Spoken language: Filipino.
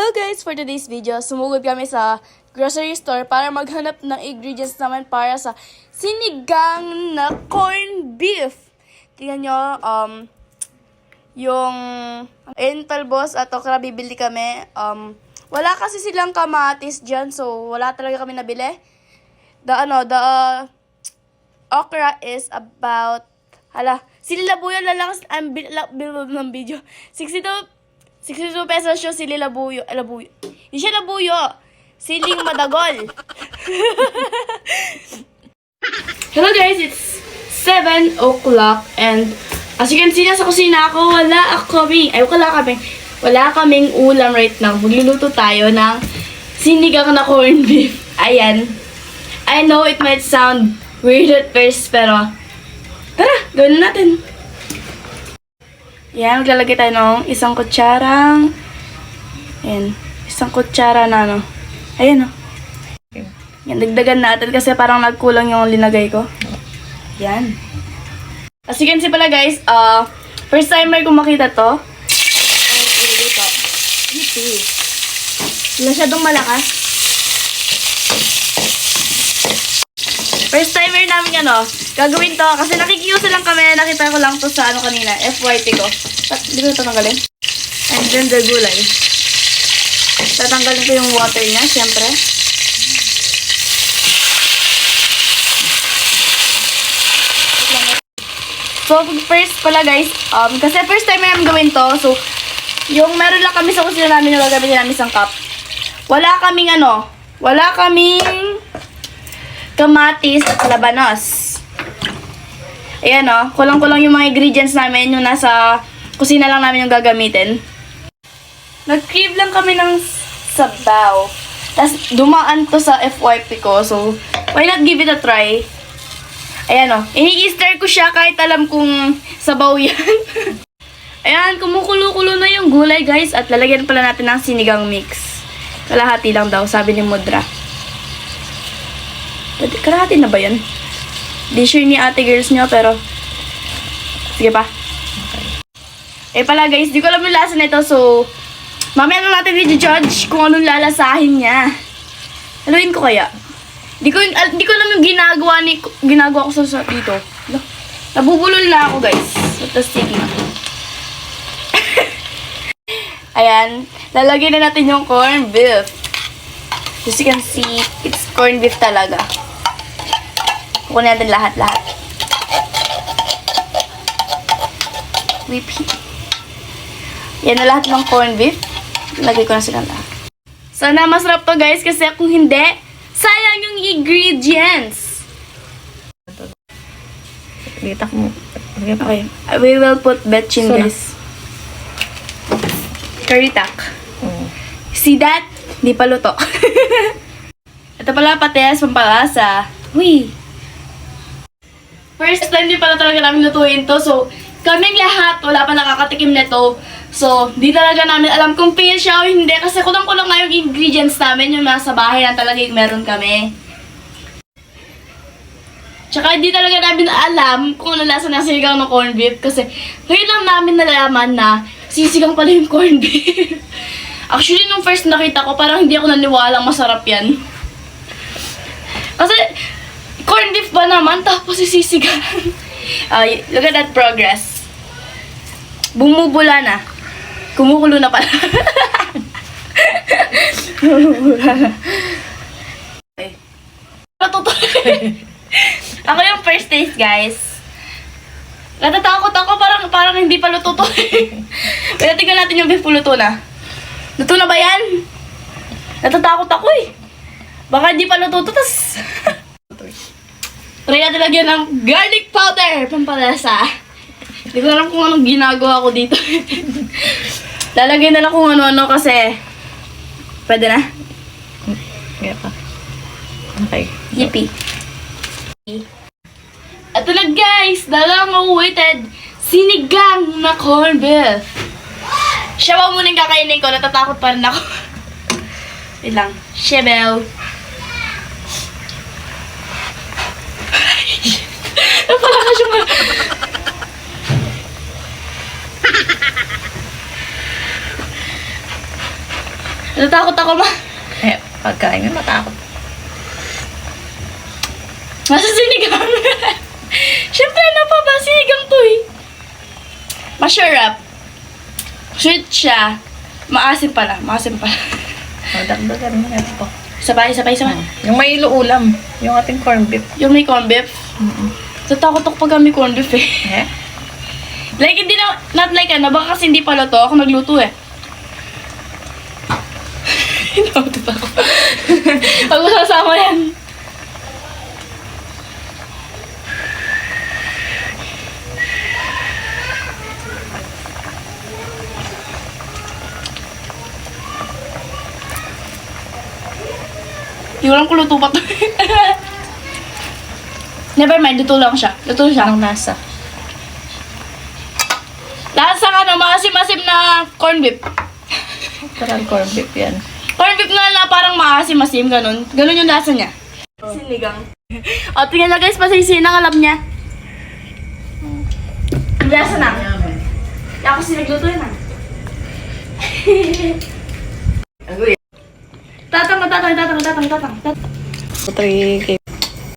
Hello guys! For today's video, sumugod kami sa grocery store para maghanap ng ingredients naman para sa sinigang na corned beef. Tingnan nyo, yung talbos at okra bibili kami. Wala kasi silang kamatis dyan, so wala talaga kami nabili. The okra is about, sili labuyo na lang ang bill ng video. 62 pesos yung sili labuyo. Hindi siya labuyo. Siling madagol. Hello guys, it's 7 o'clock and as you can see, nasa kusina ako. Wala kaming ulam right now. Magluluto tayo ng sinigang na corned beef. Ayan. I know it might sound weird at first, pero tara, gawin na natin. Yan, maglalagay tayo ng isang kutsarang, isang kutsara na ayan Yan, dagdagan natin kasi parang nagkulang yung linagay ko. Yan. As you can see pala guys, first timer kung makita to. Ito. Masyadong malakas. First timer namin gagawin to kasi nakikiusa lang kami. Nakita ko lang to sa kanina, FYP ko. Hindi ko na tatanggalin. And then the gulay. Tatanggalin ko yung water niya, syempre. So, first pala guys, kasi first time namin gawin to, so, yung meron lang kami sa kusina namin yung gagamitin namin isang cup. Wala kaming kamatis at labanos. Ayan kulang-kulang yung mga ingredients namin, yung nasa kusina lang namin yung gagamitin. Nag-crave lang kami ng sabaw. Tapos dumaan to sa FYP ko, so why not give it a try? Ayan ini-stir ko siya kahit alam kong sabaw yan. Ayan, kumukulo-kulo na yung gulay guys at lalagyan pala natin ng sinigang mix. Kalahati lang daw, sabi ni Mudra. Kalahati na ba yan? Di sure ni ate girls nyo, pero sige pa. Okay. Pala guys, di ko alam yung lasa nito, so mamaya na natin i-judge kung anong lalasahin niya. Haluin ko kaya? Di ko alam yung ginagawa ko sa dito. Nabubulol na ako guys. Tapos sige. Ayan, lalagyan na natin yung corned beef. As you can see, it's corned beef talaga. Kukunin natin lahat. Whippy. Yan na lahat ng corned beef. Lagay ko na silang lahat. Sana masarap to guys kasi kung hindi, sayang yung ingredients. Okay. We will put betchin guys. Curry tack. See that? Hindi pa luto. Ito pala pates, pampalasa. Uy! First time din pala talaga namin lutuin to. So, kaming lahat, wala pa nakakatikim nito. So, di talaga namin alam kung fail siya o hindi. Kasi kulang-kulang nga yung ingredients namin. Yung nasa bahay na talaga yung meron kami. Tsaka di talaga namin alam kung ano lasa ng sinigang ng corned beef. Kasi ngayon lang namin nalaman na sisigang pala yung corned beef. Actually, nung first nakita ko, parang hindi ako naniwalang masarap yan. Kasi, corned beef ba naman, tapos sisigang. Look at that progress. Bumubula na. Kumukulo na pala. Bumubula na. Okay. Ako yung first taste, guys. Natatakot ako, parang hindi pa luto to. Pero tingnan natin yung beef luto na. Luto na ba yan? Natatakot ako Baka hindi pa luto to, tas try natin lagyan ng garlic powder, pampalasa. Hindi ko alam kung anong ginagawa ko dito. Lalagyan na lang kung ano-ano kasi pwede na? Kaya pa. Okay. Yippee. Ito na guys, dalang awaited sinigang na corned beef. Siya ba muna yung kakainin ko? Natatakot pa rin ako. Wait lang. Shebel. Napalakas yung Natatakot ako ma. Eh, pagkain nga matakot. Nasa sinigang. Siyempre, ano pa ba? Sinigang to eh. Masarap. Sweet siya. Maasim pala. Maasim pala. O, dagdagan mo na ito. Sabay. Yung may ulam. Yung ating corned beef. Yung may corned beef. Natatakot ako pag may corned beef eh. Eh? Like, hindi na, not like ano, baka kasi hindi pa luto. Ako nagluto eh. Nakutot ako. Pag masasama yan. Iwalan ko luto pa to. Never mind, luto lang siya. Luto siya. Anong nasa? Lasa ka na maasim-asim na corned beef. Parang corned beef yan. Corned beef na parang maasim-asim, ganun. Ganun yung lasa niya. Sinigang. O, tingnan na guys, pasaysin ang alam niya. Lasa na. Ako sinagluto yun ah. Tatang. 3 kg.